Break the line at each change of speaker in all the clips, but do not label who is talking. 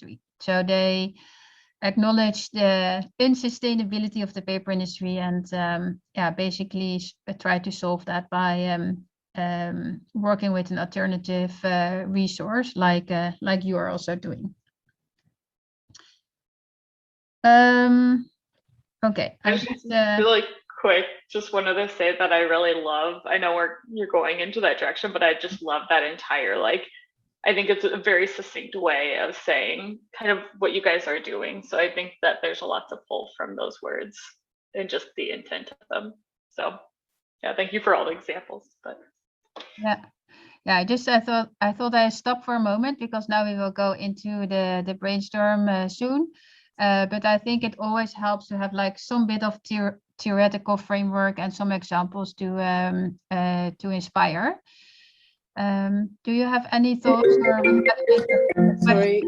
industry. So they acknowledge the unsustainability of the paper industry and basically try to solve that by working with an alternative resource like you are also doing. Okay.
Really quick, just wanted to say that I really love, I know you're going into that direction, but I just love that entire, like, I think it's a very succinct way of saying kind of what you guys are doing. So I think that there's a lot to pull from those words and just the intent of them. So yeah, thank you for all the examples. But
yeah, I thought I stop for a moment because now we will go into the brainstorm soon. But I think it always helps to have like some bit of theoretical framework and some examples to inspire. Do you have any thoughts?
Sorry.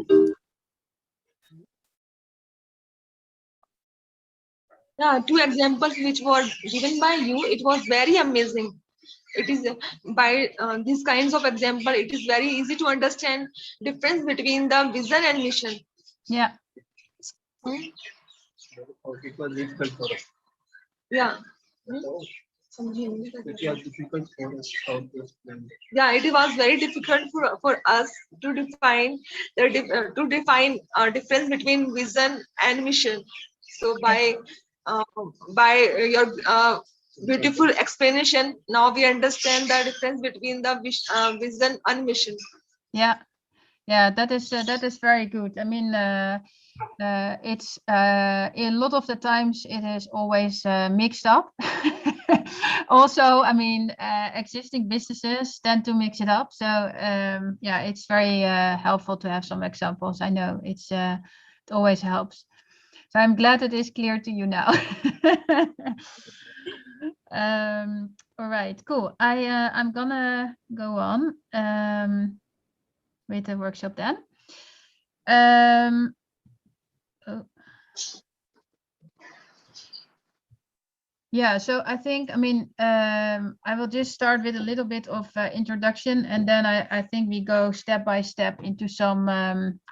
Yeah, 2 examples which were given by you, it was very amazing. It is by these kinds of example, it is very easy to understand difference between the vision and mission.
Yeah.
It was difficult for us.
Yeah.
It was difficult for us how to explain.
Yeah, it was very difficult for us to define difference between vision and mission. So by your beautiful explanation, now we understand the difference between the vision and mission.
Yeah, that is very good. I mean, it's a lot of the times it is always mixed up. Also, I mean, existing businesses tend to mix it up. So yeah, it's very helpful to have some examples. I know it always helps. So I'm glad it is clear to you now. All right, cool. I'm gonna go on with the workshop then. Yeah, so I think, I mean, I will just start with a little bit of introduction, and then I think we go step by step into some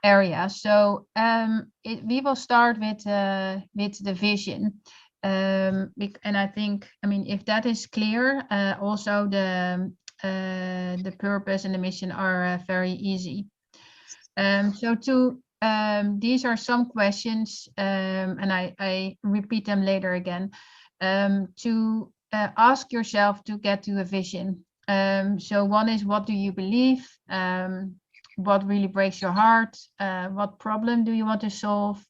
areas. So we will start with the vision. And I think, I mean, if that is clear, also the purpose and the mission are very easy. These are some questions, and I repeat them later again, to ask yourself to get to a vision. So one is, what do you believe? What really breaks your heart? What problem do you want to solve?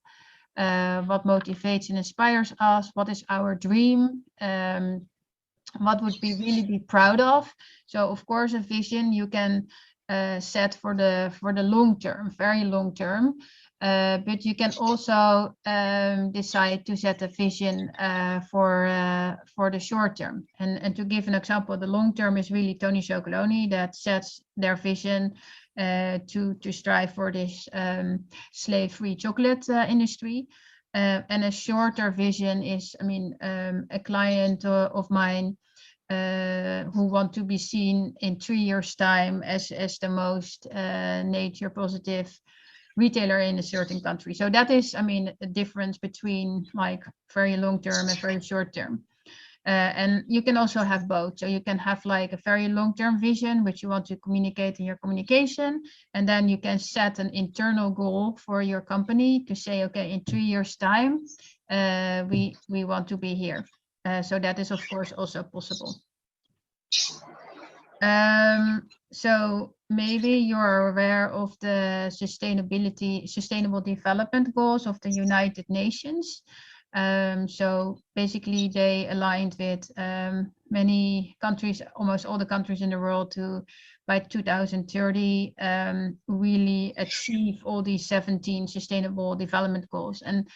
What motivates and inspires us? What is our dream? What would we really be proud of? So of course, a vision you can set for the long term, very long term. But you can also decide to set a vision for the short term. And to give an example, the long term is really Tony Chocolonely that sets their vision to strive for this slave-free chocolate industry. And a shorter vision is, I mean, a client of mine who want to be seen in 3 years' time as the most nature positive retailer in a certain country. So that is, I mean, a difference between like very long term and very short term. And you can also have both. So you can have like a very long-term vision, which you want to communicate in your communication. And then you can set an internal goal for your company to say, okay, in 3 years' time, we want to be here. So that is, of course, also possible. So maybe you're aware of the sustainable development goals of the United Nations. So basically they aligned with many countries, almost all the countries in the world, to by 2030 really achieve all these 17 sustainable development goals. And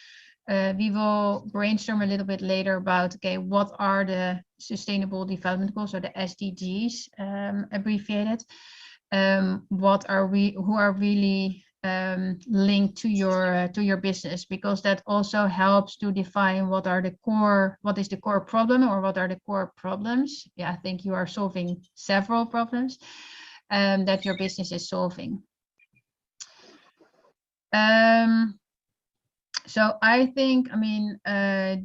we will brainstorm a little bit later about, okay, what are the sustainable development goals, or the SDGs abbreviated. Who are really linked to your business, because that also helps to define what is the core problem, or what are the core problems. Yeah, I think you are solving several problems that your business is solving. So I think, I mean,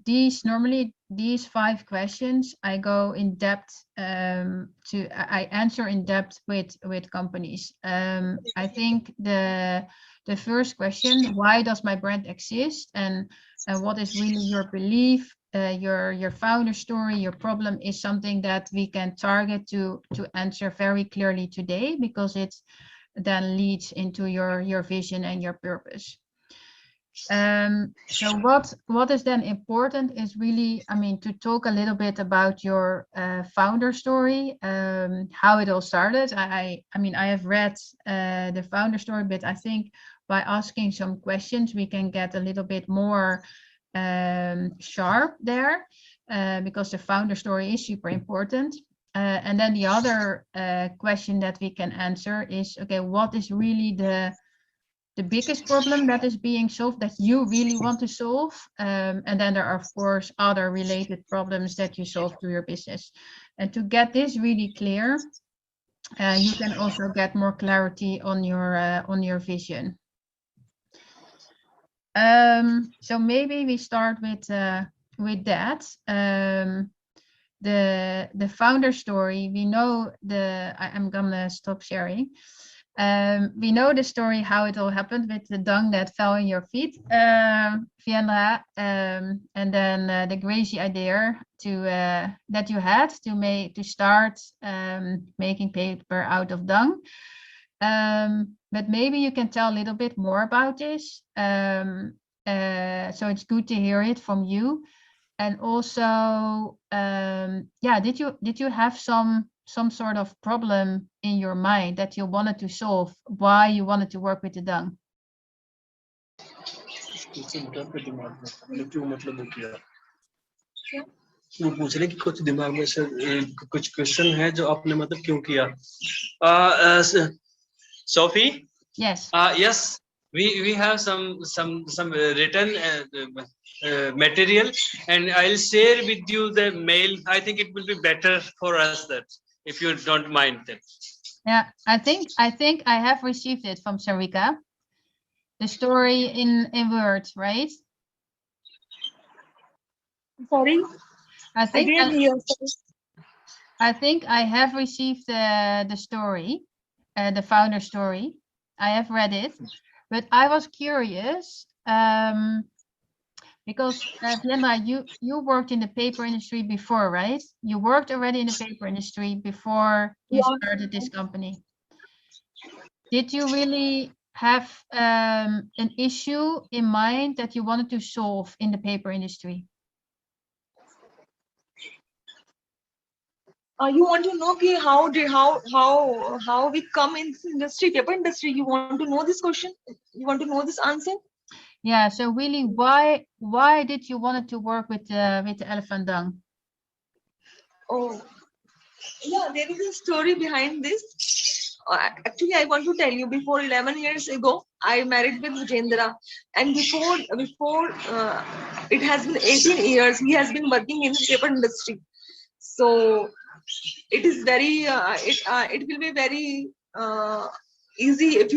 these 5 questions, I go in depth I answer in depth with companies. I think the first question, why does my brand exist, and what is really your belief, your founder story, your problem, is something that we can target to answer very clearly today, because it then leads into your vision and your purpose. So what is then important is really, I mean, to talk a little bit about your founder story, how it all started. I mean, I have read the founder story, but I think by asking some questions, we can get a little bit more sharp there, because the founder story is super important. And then the other question that we can answer is, okay, what is really the biggest problem that is being solved, that you really want to solve? And then there are, of course, other related problems that you solve to your business. And to get this really clear, you can also get more clarity on your vision. So maybe we start with that. The founder story, we know I'm gonna stop sharing. We know the story, how it all happened with the dung that fell in your feet, Viendra, and then the crazy idea that you had to start making paper out of dung. But maybe you can tell a little bit more about this. So it's good to hear it from you. And also, yeah, did you have some sort of problem in your mind that you wanted to solve, why you wanted to work with the dung?
वो पूछ रहे कि कुछ दिमाग में से कुछ question है जो आपने मतलब क्यों किया? Sophie?
Yes.
Yes, we have some written material, and I'll share with you the mail. I think it will be better for us that, if you don't mind that.
Yeah, I think I have received it from Sarika. The story in words, right?
Sorry.
I think I have received the story, the founder story. I have read it, but I was curious because Viendra, you worked in the paper industry before, right? You worked already in the paper industry before you started this company. Did you really have an issue in mind that you wanted to solve in the paper industry?
You want to know how we come in this industry, paper industry? You want to know this question? You want to know this answer?
Yeah. So really, why did you want to work with the elephant dung?
Oh, yeah. There is a story behind this. Actually, I want to tell you. Before 11 years ago, I married with Vijendra, and before it has been 18 years. He has been working in the paper industry. So it is very it will be very easy if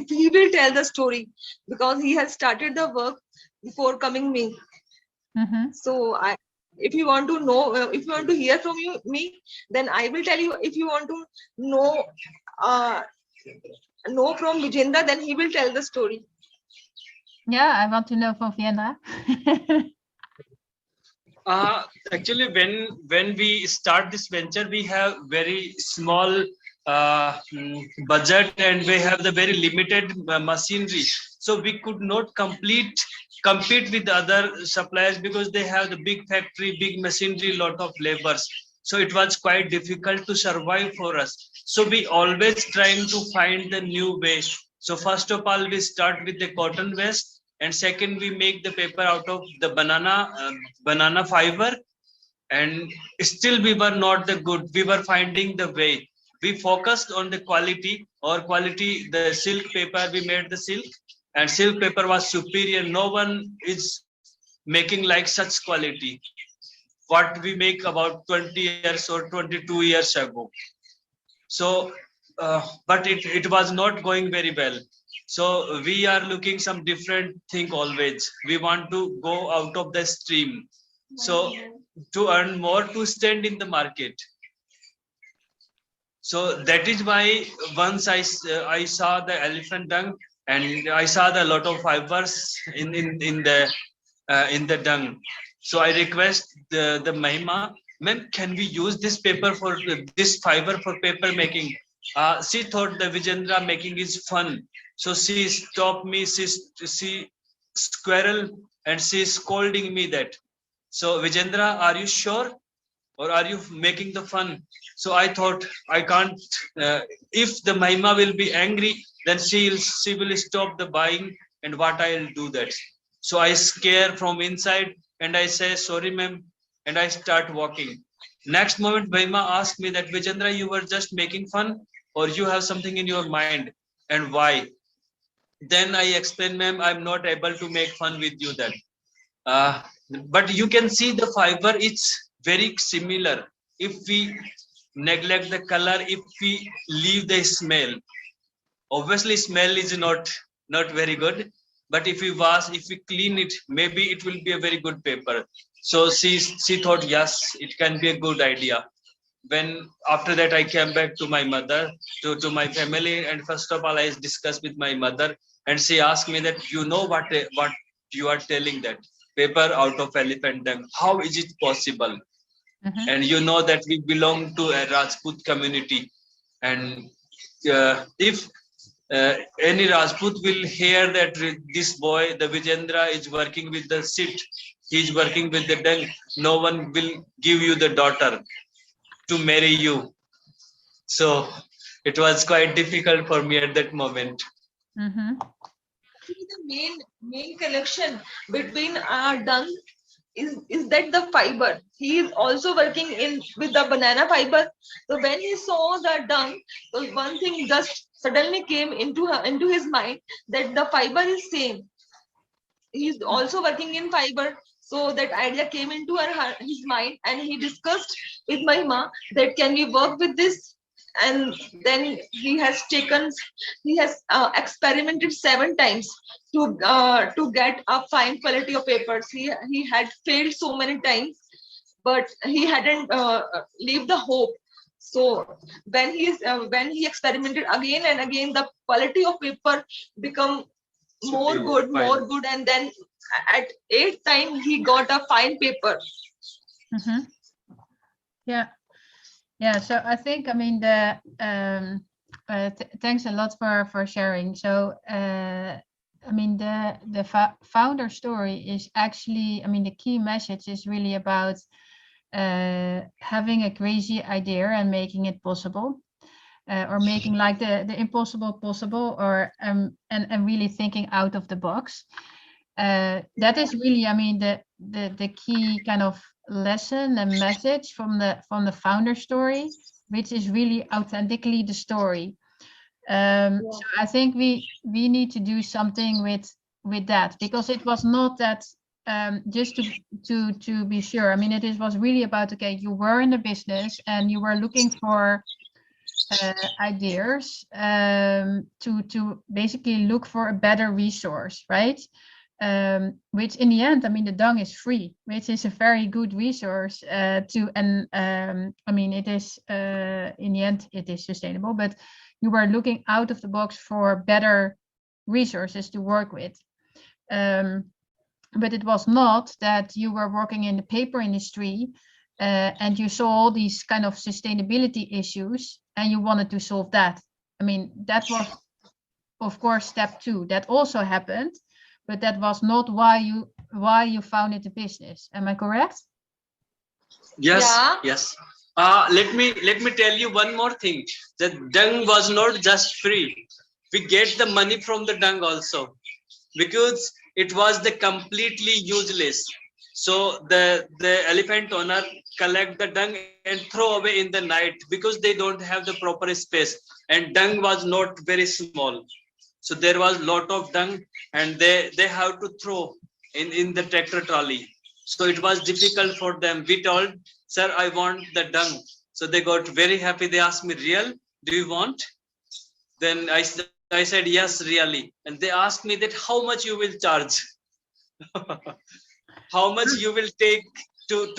he will tell the story, because he has started the work before coming me. So if you want to know, if you want to hear from me, then I will tell you. If you want to know from Vijendra, then he will tell the story.
Yeah, I want to know from Viendra.
Actually, when we start this venture, we have very small budget, and we have the very limited machinery. So we could not compete with other suppliers, because they have the big factory, big machinery, lot of laborers. So it was quite difficult to survive for us. So we always trying to find the new way. So first of all, we start with the cotton waste. And second, we make the paper out of the banana fiber, and still we were not the good. We were finding the way. We focused on the quality. The silk paper, we made the silk, and silk paper was superior. No one is making like such quality. What we make about 20 years or 22 years ago. So, but it was not going very well. So we are looking some different thing always. We want to go out of the stream. So to earn more, to stand in the market. So that is why once I saw the elephant dung, and I saw the lot of fibers in the dung. So I request the Mahima, ma'am, can we use this paper for this fiber for paper making? She thought the Vijendra making is fun. So she stopped me, she squirrel, and she scolding me that. So Vijendra, are you sure? Or are you making the fun? So I thought I can't, if the Mahima will be angry, then she will stop the buying, and what I'll do that. So I scare from inside and I say, sorry, ma'am, and I start walking. Next moment, Mahima asked me that, Vijendra, you were just making fun, or you have something in your mind, and why? Then I explained, ma'am, I'm not able to make fun with you then. But you can see the fiber, it's very similar. If we neglect the color, if we leave the smell, obviously smell is not very good. But if we wash, if we clean it, maybe it will be a very good paper. So she thought, yes, it can be a good idea. When after that I came back to my mother, to my family, and first of all I discussed with my mother, and she asked me that, you know what you are telling, that paper out of elephant dung, how is it possible?
Mhm.
And you know that we belong to a Rajput community, and if any Rajput will hear that this boy, the Vijendra, is working with the sit, he is working with the dung, no one will give you the daughter to marry you. So it was quite difficult for me at that moment.
Mhm.
The main connection between our dung is that the fiber. He is also working in with the banana fiber. So when he saw the dung, so one thing just suddenly came into his mind, that the fiber is same. He's also working in fiber. So that idea came into his mind, and he discussed with my ma that can we work with this. And then he has experimented 7 times to get a fine quality of papers. He had failed so many times, but he hadn't leave the hope. So when he experimented again and again, the quality of paper become more
Superior,
good,
fine.
more good, and then at 8th time he got a fine paper.
Mhm. Yeah. Yeah. So I think, I mean, thanks a lot for sharing. So I mean, the founder story is actually, I mean, the key message is really about having a crazy idea and making it possible. Or making like the impossible possible, or and really thinking out of the box. That is really, I mean, the key kind of lesson and message from the founder story, which is really authentically the story. So I think we need to do something with that, because it was not that, just to be sure. I mean, it was really about, okay, you were in the business and you were looking for ideas, to basically look for a better resource, right? Which in the end, I mean, the dung is free, which is a very good resource and I mean, it is in the end it is sustainable, but you were looking out of the box for better resources to work with. But it was not that you were working in the paper industry and you saw all these kind of sustainability issues and you wanted to solve that. I mean, that was, of course, step 2. That also happened, but that was not why you founded the business. Am I correct?
Yes,
Yeah.
yes. Let me tell you one more thing. The dung was not just free. We get the money from the dung also, because it was the completely useless. So the elephant owner collect the dung and throw away in the night, because they don't have the proper space, and dung was not very small. So there was lot of dung, and they have to throw in the tractor trolley. So it was difficult for them. We told, sir, I want the dung. So they got very happy. They asked me, real, do you want? Then I I said, yes, really. And they asked me that how much you will charge, how much you will take to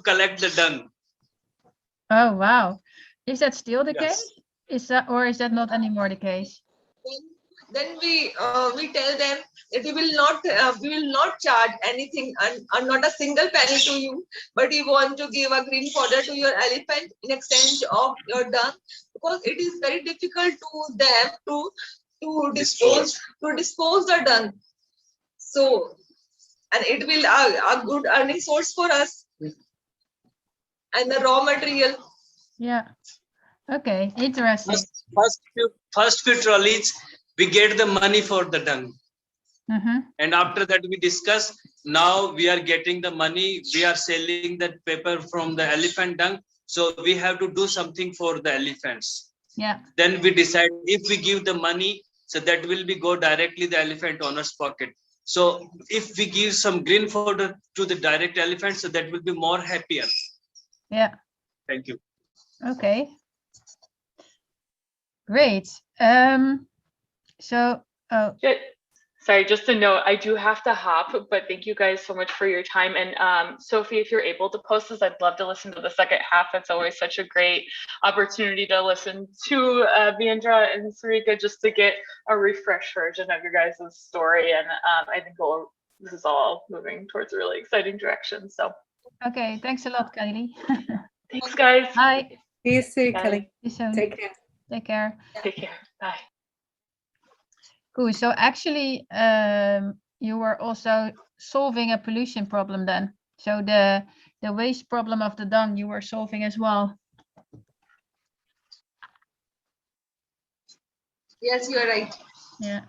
collect the dung.
Oh, wow. Is that still the
Yes.
case? Is that, or is that not anymore the case?
Then we tell them that we will not charge anything and not a single penny to you, but we want to give a green fodder to your elephant in exchange of your dung, because it is very difficult to them to dispose the dung. So, and it will a good earning source for us, and the raw material.
Yeah. Okay, interesting.
First few trolleys, we get the money for the dung.
Mm-hmm.
And after that, we discuss. Now we are getting the money. We are selling that paper from the elephant dung. So we have to do something for the elephants.
Yeah.
Then we decide if we give the money, so that will be go directly the elephant owner's pocket. So if we give some green fodder to the direct elephant, so that will be more happier.
Yeah.
Thank you.
Okay. Great. So, oh,
Sorry, just a note, I do have to hop, but thank you guys so much for your time. And Sophie, if you're able to post this, I'd love to listen to the second half. It's always such a great opportunity to listen to Viendra and Sarika, just to get a refresh version of your guys' story. And I think this is all moving towards a really exciting direction. So
okay. Thanks a lot, Kylie.
thanks, guys.
Bye.
See you soon,
Bye.
Kelly.
See you soon.
Take care.
Take care.
Take care. Bye.
Cool. So actually, you were also solving a pollution problem then. So the waste problem of the dung you were solving as well.
Yes, you are right.
Yeah.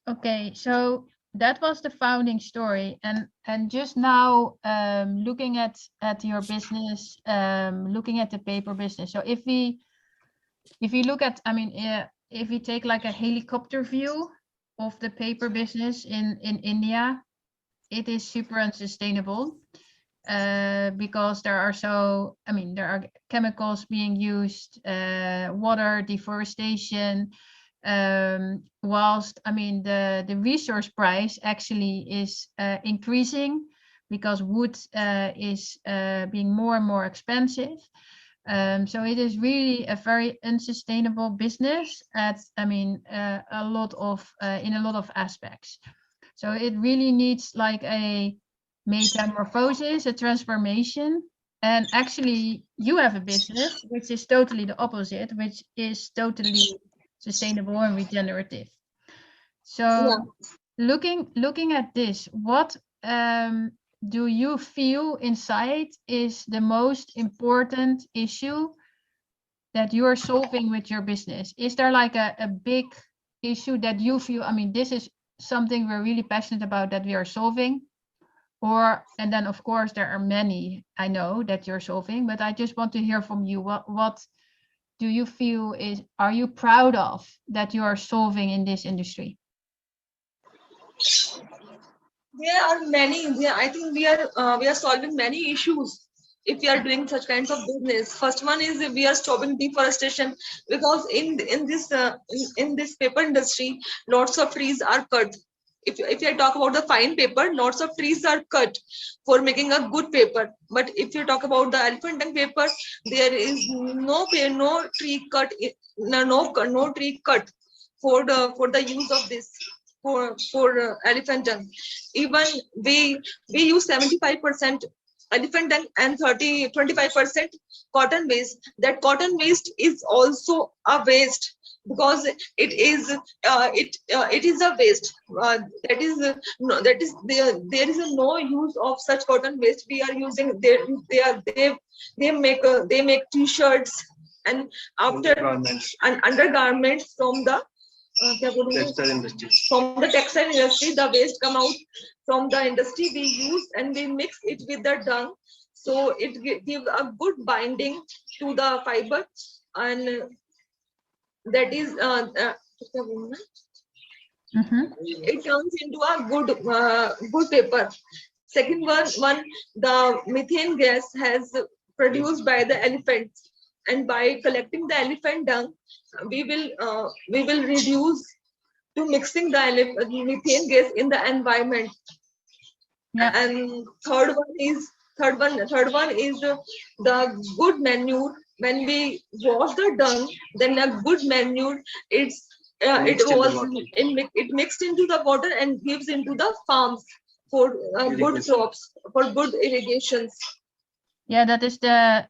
Okay. So that was the founding story, and just now looking at your business, looking at the paper business. So if we look at, I mean, if we take like a helicopter view of the paper business in India, it is super unsustainable because there are chemicals being used, water, deforestation, whilst the resource price actually is increasing because wood is being more and more expensive. So it is really a very unsustainable business at, in a lot of aspects. So it really needs like a metamorphosis, a transformation. And actually you have a business which is totally the opposite, which is totally sustainable and regenerative. So yeah. Looking at this, what do you feel inside is the most important issue that you are solving with your business? Is there like a big issue that you feel, this is something we're really passionate about that we are solving? And then of course there are many I know that you're solving, but I just want to hear from you. What do you feel are you proud of that you are solving in this industry?
There are many. I think we are solving many issues if we are doing such kinds of business. First one is we are stopping deforestation, because in this paper industry, lots of trees are cut. If I talk about the fine paper, lots of trees are cut for making a good paper. But if you talk about the elephant dung paper, there is no tree cut, no tree cut for the use of this. For elephant dung. Even we use 75% elephant dung and 25% cotton waste. That cotton waste is also a waste, because it is a waste. There is no use of such cotton waste. We are using they make t-shirts and undergarments from the
textile industry.
From the textile industry, the waste come out from the industry. We use and we mix it with the dung, so it gives a good binding to the fiber, and that is it turns into a good paper. Second one, the methane gas has produced by the elephants, and by collecting the elephant dung, we will reduce to mixing the methane gas in the environment.
Yeah.
And third one is the good manure. When we wash the dung, then a good manure, it
Mixed in the
was
water.
it mixed into the water and gives into the farms for good
Irrigation.
crops, for good irrigations.
Yeah, that is the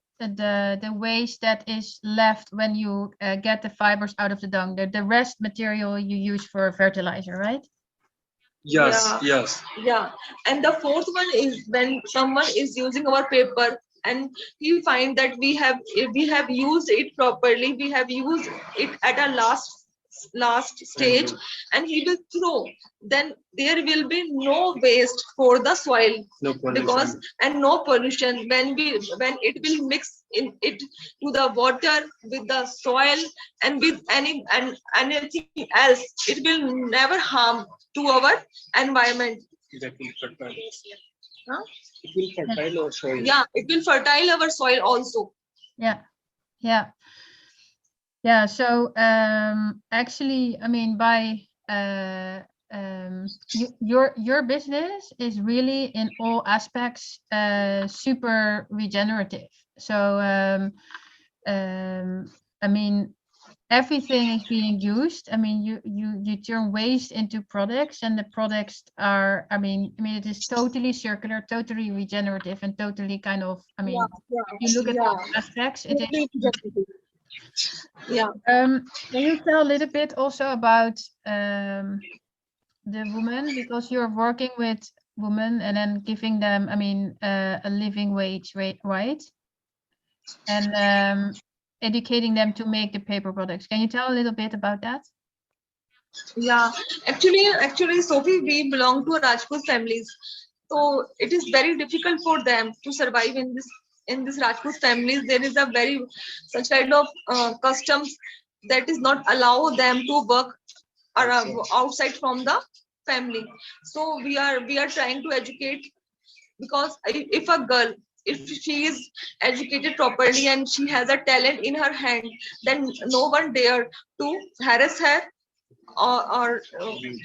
waste that is left when you get the fibers out of the dung. The rest material you use for fertilizer, right?
Yes,
Yeah.
yes.
Yeah, and the fourth one is when someone is using our paper and he find that we have used it properly, we have used it at a last stage, and he will throw. Then there will be no waste for the soil,
No pollution.
because and no pollution when it will mix in it to the water with the soil and with anything else, it will never harm to our environment.
That will fertile.
Huh?
It will fertile our soil.
Yeah, it will fertile our soil also.
Yeah. So actually, I mean, by your business is really in all aspects super regenerative. So I mean, everything is being used. I mean, you turn waste into products, and the products are, I mean, it is totally circular, totally regenerative, and totally kind of, I mean, if you look at all aspects, it is.
Yeah.
Can you tell a little bit also about the women, because you're working with women and then giving them, I mean, a living wage, right? And educating them to make the paper products. Can you tell a little bit about that?
Yeah, actually, Sophie, we belong to Rajput families, so it is very difficult for them to survive in this Rajput families. There is a very such kind of customs that is not allow them to work outside from the family. So we are trying to educate, because if a girl, if she is educated properly and she has a talent in her hand, then no one dare to harass her or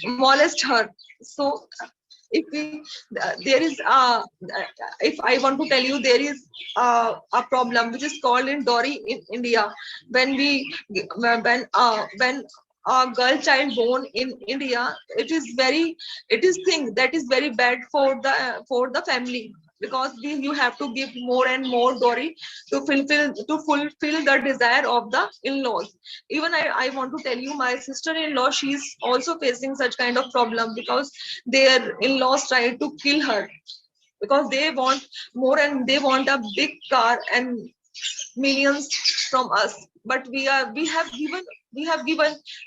molest her. So if we there is if I want to tell you, there is a problem which is called in dowry in India. When a girl child born in India, it is thing that is very bad for the family, because you have to give more and more dowry to fulfill the desire of the in-laws. Even I want to tell you, my sister-in-law, she is also facing such kind of problem, because their in-laws try to kill her, because they want more and they want a big car and millions from us. But we have given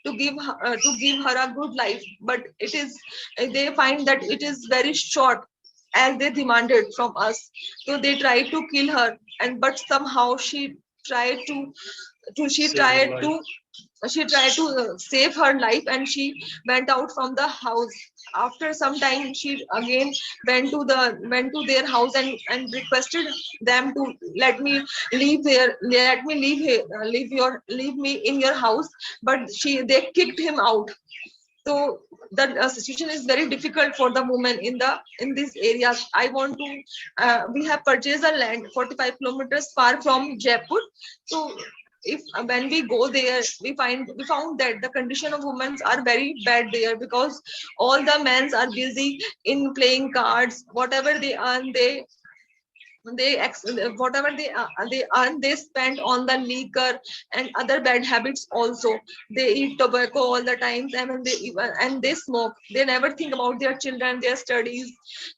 to give her a good life, but it is they find that it is very short as they demanded from us. So they tried to kill her, and but somehow tried to she
Save her
tried
life.
to she tried to save her life, and she went out from the house. After some time, she again went to their house and requested them to let me leave here, let me leave here, leave me in your house. But they kicked him out. So the situation is very difficult for the women in these areas. I want to we have purchased a land 45 kilometers far from Jaipur. So if when we go there, we found that the condition of women are very bad there, because all the men are busy in playing cards. Whatever they earn, whatever they earn, they spend on the liquor and other bad habits also. They eat tobacco all the time, and they smoke. They never think about their children, their studies,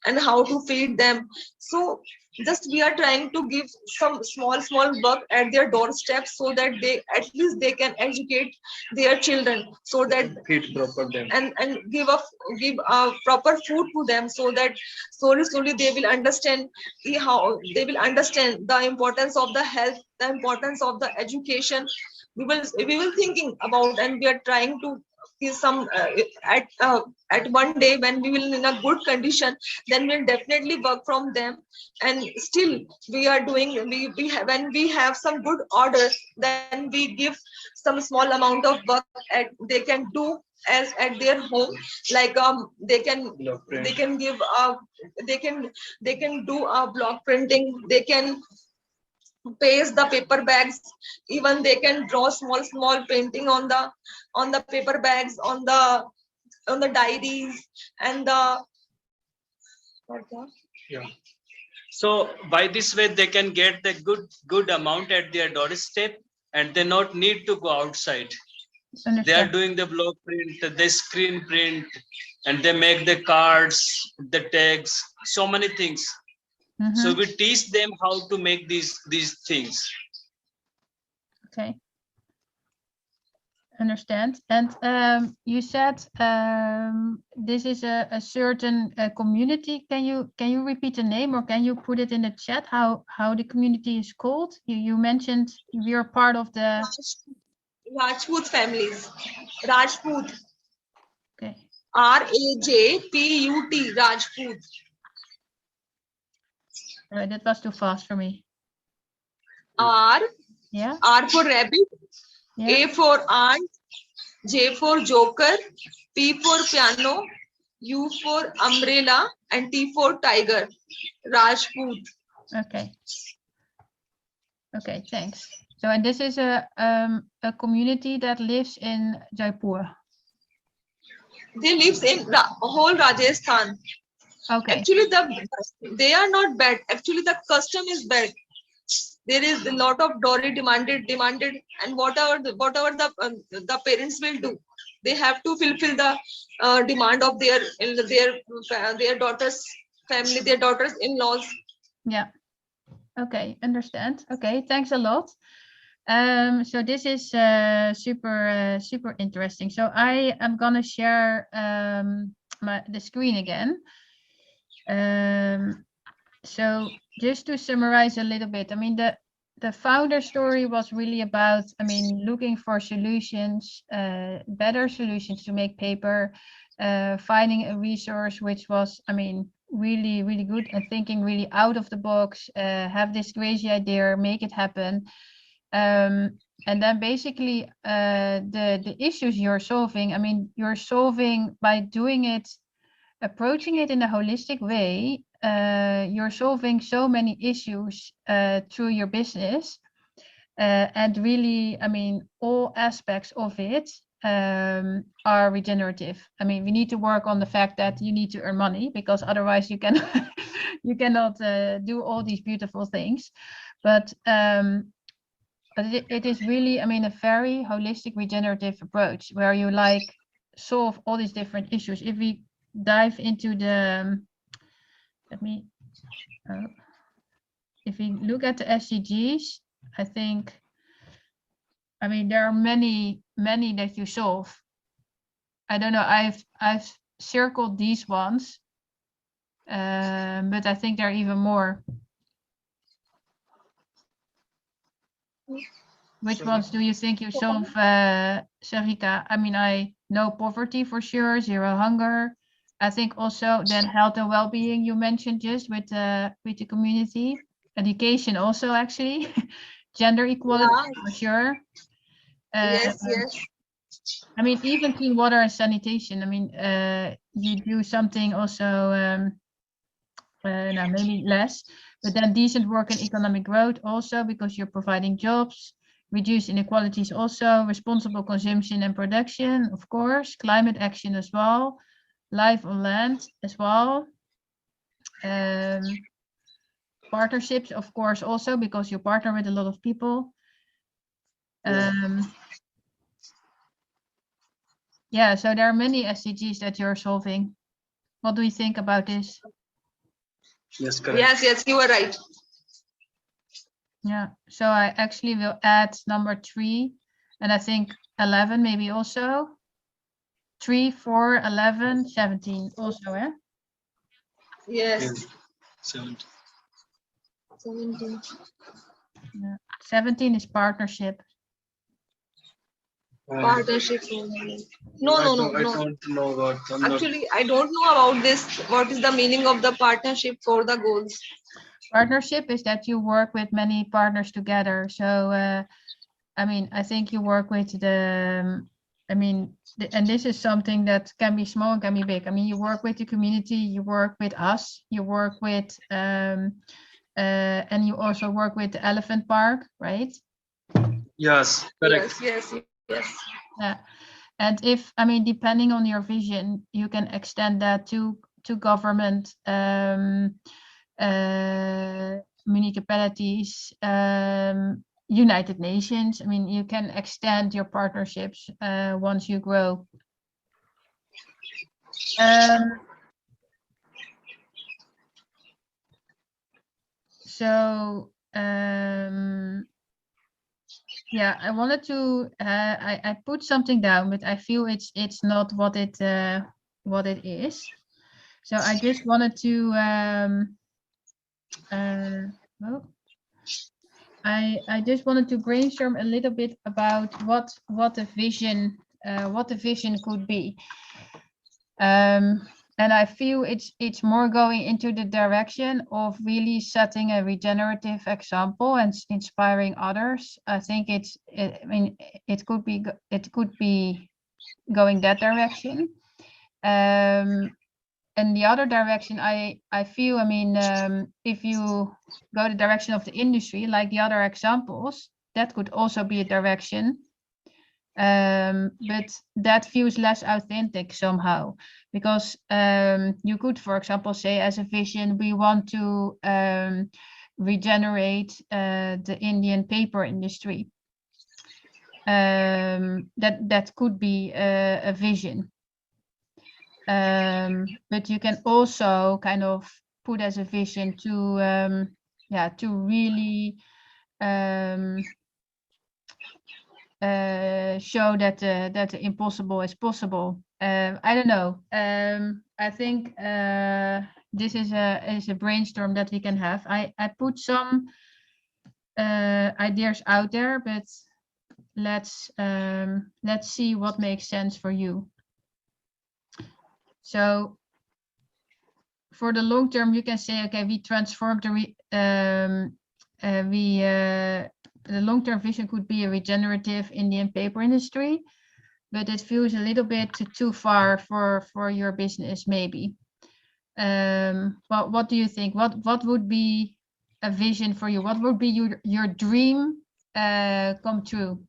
and how to feed them. So just we are trying to give some small work at their doorstep, so that they at least they can educate their children, so that
Feed proper them.
and give a proper food to them, so that slowly they will understand the importance of the health, the importance of the education. We will thinking about, and we are trying to is some at one day when we will in a good condition, then we'll definitely work from them. And still we are doing, we have, when we have some good orders, then we give some small amount of work at they can do as at their home, like they can
Block print.
they can give they can do block printing, they can paste the paper bags, even they can draw small painting on the paper bags, on the diaries and the
Yeah.
So by this way, they can get the good amount at their doorstep, and they not need to go outside. They are
Understand.
doing the block print, the screen print, and they make the cards, the tags, so many things. So
Mhm.
we teach them how to make these things.
Okay. Understand. And you said this is a certain community. Can you repeat the name, or can you put it in the chat how the community is called? You mentioned we are part of the.
Rajput families. Rajput.
Okay.
Rajput. Rajput.
That was too fast for me.
R.
Yeah.
R for rabbit.
Yeah.
A for ant. J for joker. P for piano. U for umbrella. And T for tiger. Rajput.
Okay. Okay. Thanks. So, and this is a community that lives in Jaipur.
They live in whole Rajasthan.
Okay.
Actually, they are not bad. Actually, the custom is bad. There is a lot of dowry demanded, and whatever the parents will do, they have to fulfill the demand of their daughter's family, their daughters in-laws.
Yeah. Okay, understand. Okay, thanks a lot. So this is super interesting. So I am gonna share the screen again. So just to summarize a little bit, I mean the founder story was really about, I mean, looking for solutions, better solutions to make paper, finding a resource which was, I mean, really good, and thinking really out of the box, have this crazy idea, make it happen. And then basically the issues you're solving, I mean, you're solving by doing it, approaching it in a holistic way. You're solving so many issues through your business, and really, I mean, all aspects of it are regenerative. I mean, we need to work on the fact that you need to earn money, because otherwise you can you cannot do all these beautiful things. But it is really, I mean, a very holistic regenerative approach where you like solve all these different issues. If we dive into the if we look at the SDGs, I think, I mean, there are many that you solve. I don't know, I've circled these ones, but I think there are even more. Which ones do you think you solve, Sarika? I mean, I know poverty for sure, zero hunger. I think also then health and well-being you mentioned just with the community. Education also, actually. Gender equality for sure.
Yes.
I mean, even clean water and sanitation. I mean, you do something also, no, maybe less, but then decent work and economic growth also, because you're providing jobs. Reduce inequalities also, responsible consumption and production, of course, climate action as well, life on land as well. Partnerships, of course, also, because you partner with a lot of people. Yeah, so there are many SDGs that you're solving. What do you think about this?
Yes, correct.
Yes, you are right.
Yeah, so I actually will add number 3, and I think 11 maybe also. 3, 4, 11, 17 also, eh?
Yes.
17.
17.
Yeah. 17 is partnership.
Partnership. No,
I
no, no,
I
no.
don't know about. I'm not-
Actually, I don't know about this. What is the meaning of the partnership for the goals?
Partnership is that you work with many partners together. So, I mean, I think you work with and this is something that can be small and can be big. I mean, you work with the community, you work with us, you work with, and you also work with the elephant park, right?
Yes, correct.
Yes, yes, yes.
Yeah. And if, I mean, depending on your vision, you can extend that to government, municipalities, United Nations. I mean, you can extend your partnerships once you grow. So yeah, I wanted to I put something down, but I feel it's not what it is. So I just wanted to well, I just wanted to brainstorm a little bit about what the vision could be. And I feel it's more going into the direction of really setting a regenerative example and inspiring others. I think I mean, it could be going that direction. And the other direction, I feel, I mean, if you go the direction of the industry, like the other examples, that could also be a direction. But that feels less authentic somehow, because you could, for example, say as a vision, we want to regenerate the Indian paper industry. That could be a vision. But you can also kind of put as a vision to to really show that the impossible is possible. I don't know. I think this is a brainstorm that we can have. I put some ideas out there, but let's see what makes sense for you. So for the long term, you can say, okay, we transformed the long-term vision could be a regenerative Indian paper industry, but it feels a little bit too far for your business, maybe. What do you think? What would be a vision for you? What would be your dream come true?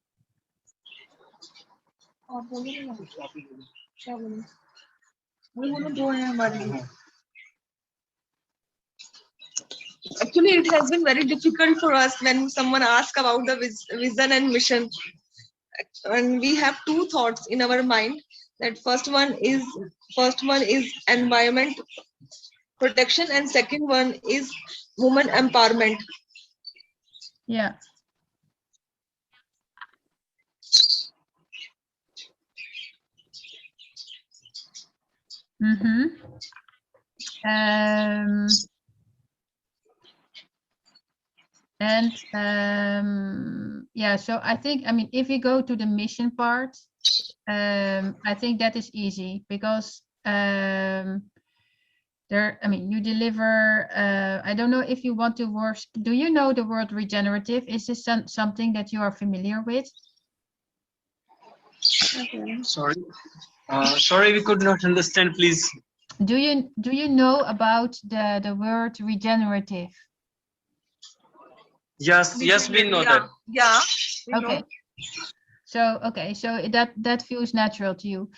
Actually, it has been very difficult for us when someone asks about the vision and mission. And we have two thoughts in our mind. That first one is environment protection, and second one is women empowerment.
Yeah. Yeah, so I think, I mean, if you go to the mission part, I think that is easy, because I mean, you deliver, I don't know if you want to work, do you know the word regenerative? Is this something that you are familiar with?
Sorry. Sorry, we could not understand, please.
Do you know about the word regenerative?
Yes, we know that.
Yeah.
Okay. So that feels natural to you.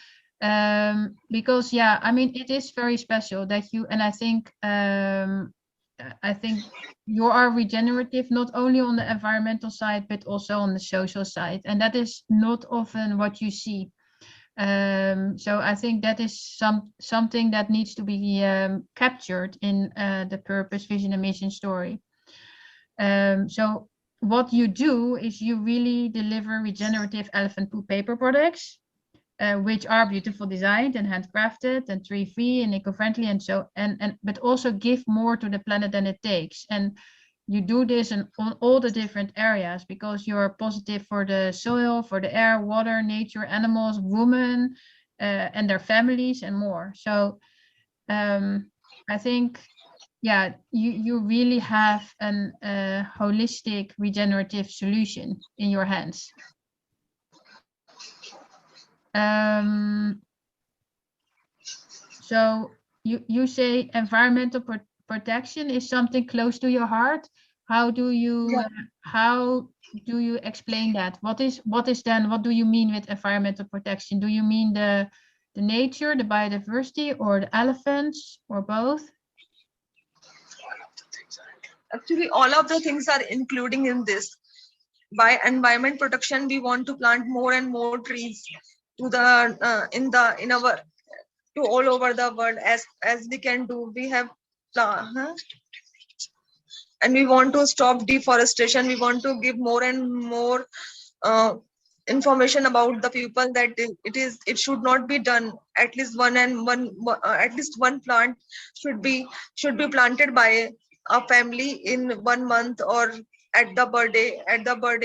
Because yeah, I mean, it is very special that you, and I think you are regenerative not only on the environmental side but also on the social side, and that is not often what you see. So I think that is something that needs to be captured in the purpose, vision, and mission story. So what you do is you really deliver regenerative elephant poop paper products, which are beautiful designed and handcrafted and tree-free and eco-friendly, and but also give more to the planet than it takes. And you do this on all the different areas because you're positive for the soil, for the air, water, nature, animals, women, and their families and more. So I think, yeah, you really have an holistic regenerative solution in your hands. So you say environmental protection is something close to your heart. How do you explain that? What do you mean with environmental protection? Do you mean the nature, the biodiversity, or the elephants, or both?
Actually, all of the things are including in this. By environment protection, we want to plant more and more trees to all over the world as we can do. We have and we want to stop deforestation. We want to give more and more information about the people that it should not be done. At least one plant should be planted by a family in 1 month, or at the birthday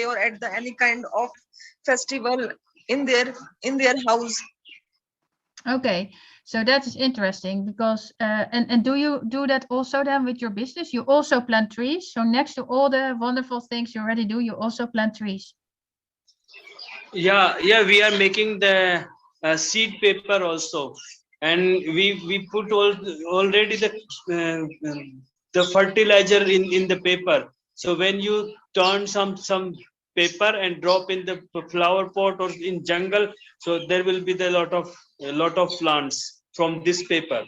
or at the any kind of festival in their house.
Okay, so that is interesting because and do you do that also then with your business? You also plant trees. So next to all the wonderful things you already do, you also plant trees.
Yeah, we are making the seed paper also, and we put already the fertilizer in the paper. So when you turn some paper and drop in the flower pot or in jungle, so there will be a lot of plants from this paper.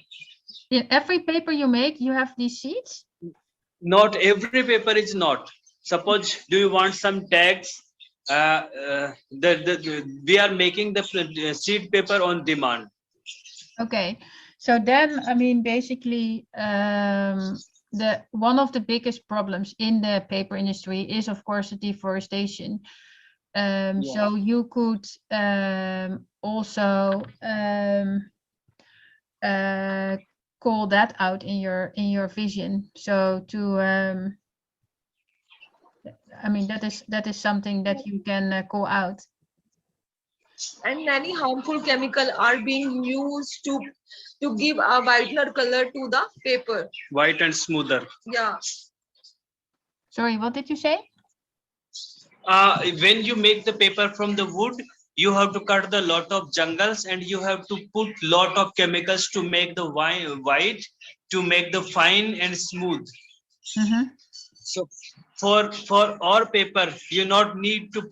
In every paper you make, you have these seeds?
Not every paper is not. Suppose, do you want some tags? We are making the seed paper on demand.
Okay, so then I mean basically one of the biggest problems in the paper industry is of course the deforestation. So you could also call that out in your vision. So to I mean that is something that you can call out.
And many harmful chemicals are being used to give a whiter color to the paper.
White and smoother.
Yeah.
Sorry, what did you say?
When you make the paper from the wood, you have to cut the lot of jungles and you have to put lot of chemicals to make the white, to make the fine and smooth.
Mm-hmm.
So for our paper, you not need to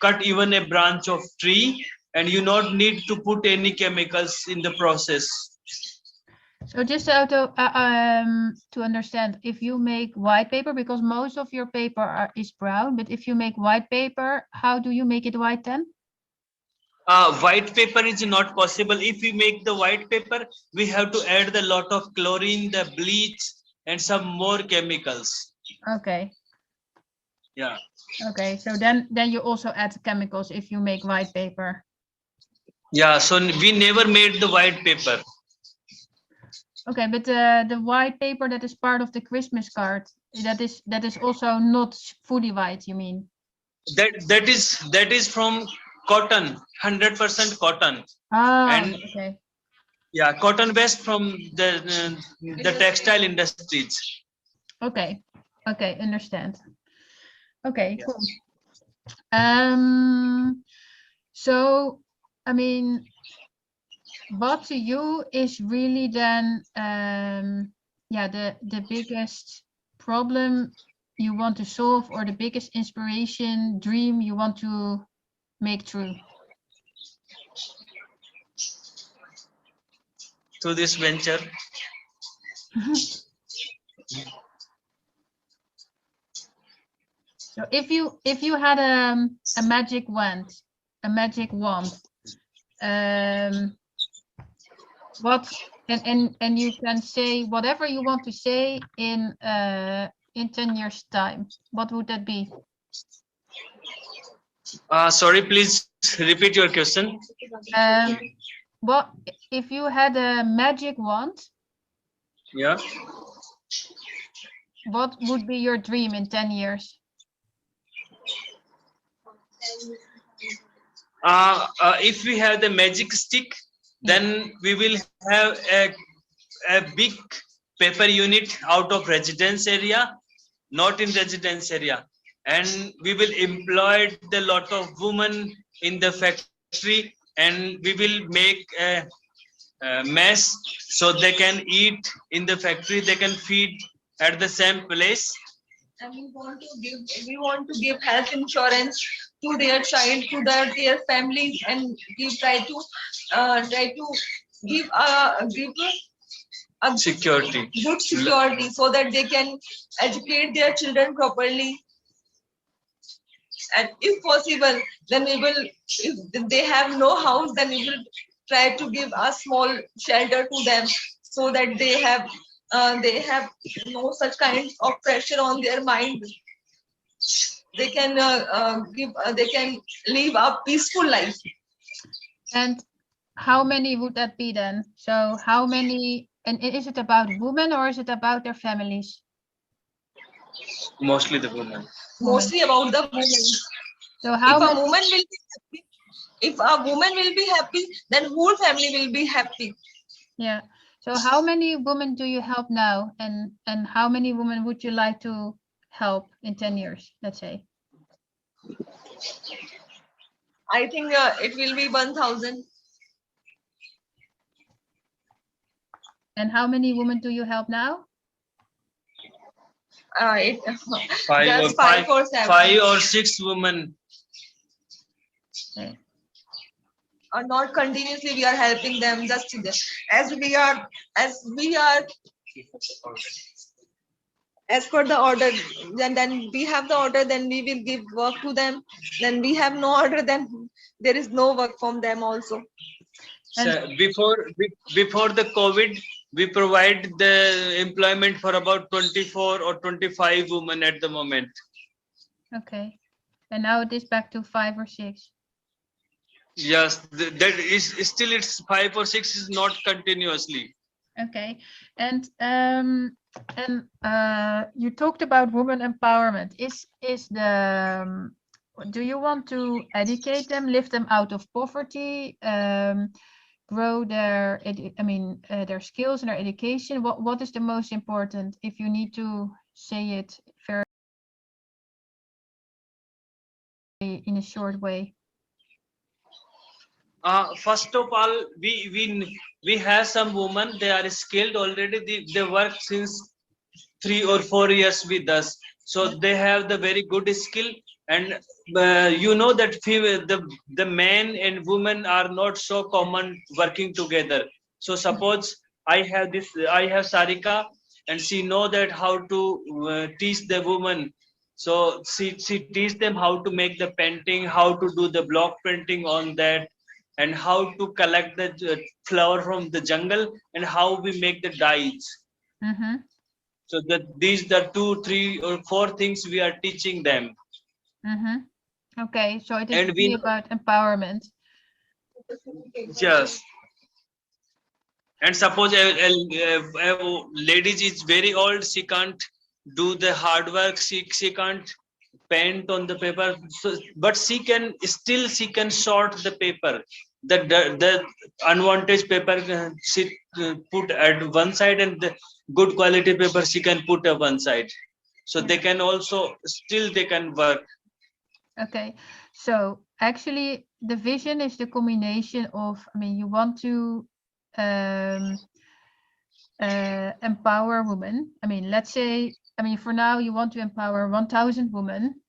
cut even a branch of tree, and you not need to put any chemicals in the process.
So just to understand, if you make white paper, because most of your paper is brown, but if you make white paper, how do you make it white then?
White paper is not possible. If we make the white paper, we have to add the lot of chlorine, the bleach, and some more chemicals.
Okay.
Yeah.
Okay, so then you also add chemicals if you make white paper.
Yeah, so we never made the white paper.
Okay, but the white paper that is part of the Christmas card, that is also not fully white, you mean?
That is from cotton, 100% cotton.
Oh,
and
okay.
Yeah, cotton based from the textile industries.
Okay, understand. Okay,
Yes.
cool. So I mean, what to you is really then the biggest problem you want to solve, or the biggest inspiration, dream you want to make true?
To this venture.
So if you had a magic wand, what and you can say whatever you want to say in 10 years time, what would that be?
Sorry, please repeat your question.
What if you had a magic wand?
Yeah.
what would be your dream in 10 years?
If we have the magic stick, then we will have a big paper unit out of residence area, not in residence area, and we will employ the lot of women in the factory, and we will make a mess so they can eat in the factory, they can feed at the same place.
And we want to give health insurance to their child, to their families, and try to give a
Security.
good security so that they can educate their children properly. And if possible, then we will, if they have no house, then we will try to give a small shelter to them so that they have no such kinds of pressure on their mind. They can they can live a peaceful life.
And how many would that be then? So how many, and is it about women or is it about their families?
Mostly the women.
Mostly about the women.
So how
If a
many,
woman will be happy, if a woman will be happy, then whole family will be happy.
yeah. So how many women do you help now? And how many women would you like to help in 10 years, let's say?
I think it will be 1,000.
And how many women do you help now?
Just five or seven.
5 or 6 women.
Okay.
Not continuously we are helping them, just as we are as per the order. Then we have the order, then we will give work to them. Then we have no order, then there is no work from them also.
So before the COVID, we provide the employment for about 24 or 25 women at the moment.
Okay. And now it is back to 5 or 6.
Yes, that is still, it's 5 or 6 is not continuously.
Okay. And you talked about women empowerment. Is the do you want to educate them, lift them out of poverty, grow their their skills and their education? What is the most important, if you need to say it very in a short way?
First of all, we have some women, they are skilled already. They work since 3 or 4 years with us, so they have the very good skill. And you know that the men and women are not so common working together. So suppose I have Sarika, and she know that how to teach the woman. So she teach them how to make the painting, how to do the block printing on that, and how to collect the flower from the jungle, and how we make the dyes.
Mm-hmm.
So that these the 2, 3 or 4 things we are teaching them.
Mm-hmm. Okay, so it is
And
really about empowerment.
Yes. And suppose a lady is very old, she can't do the hard work, she can't paint on the paper, so, but she can sort the paper. The unwanted paper she put at one side, and the good quality paper she can put at one side. So they can also they can work.
Okay, so actually the vision is the combination of, you want to empower women. Let's say, for now you want to empower 1,000 women,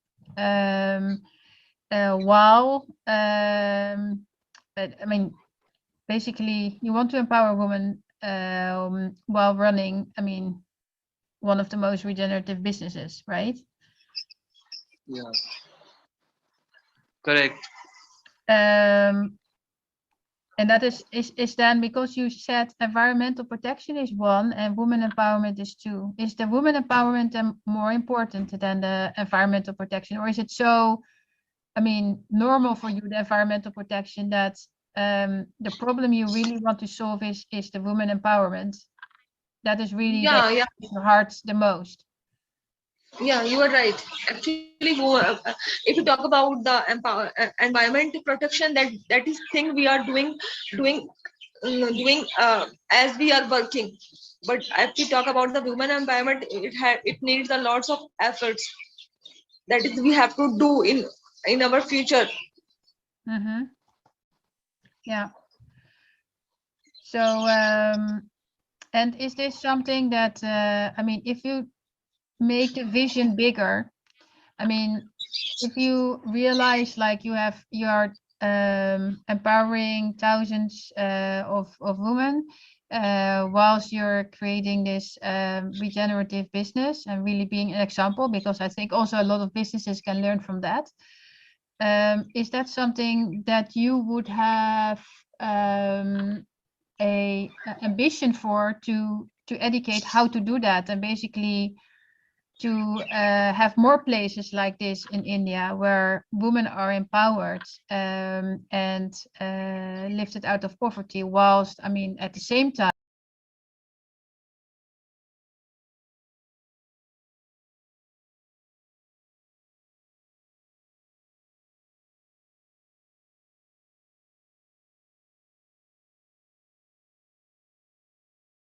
while basically you want to empower women while running, one of the most regenerative businesses, right?
Yeah. Correct.
And that is then because you said environmental protection is 1 and women empowerment is 2. Is the women empowerment more important than the environmental protection, or is it so, normal for you, the environmental protection, that the problem you really want to solve is the women empowerment? That is really your heart the most.
Yeah, you are right. Actually, if you talk about the environment protection, that is thing we are doing as we are working. But if we talk about the women environment, it needs a lots of efforts that is we have to do in our future.
Mm-hmm. Yeah. So, and is this something that, I mean, if you make the vision bigger, I mean, if you realize like you are empowering thousands of women whilst you're creating this regenerative business and really being an example, because I think also a lot of businesses can learn from that. Is that something that you would have a ambition for to educate how to do that, and basically to have more places like this in India where women are empowered and lifted out of poverty, whilst, I mean, at the same time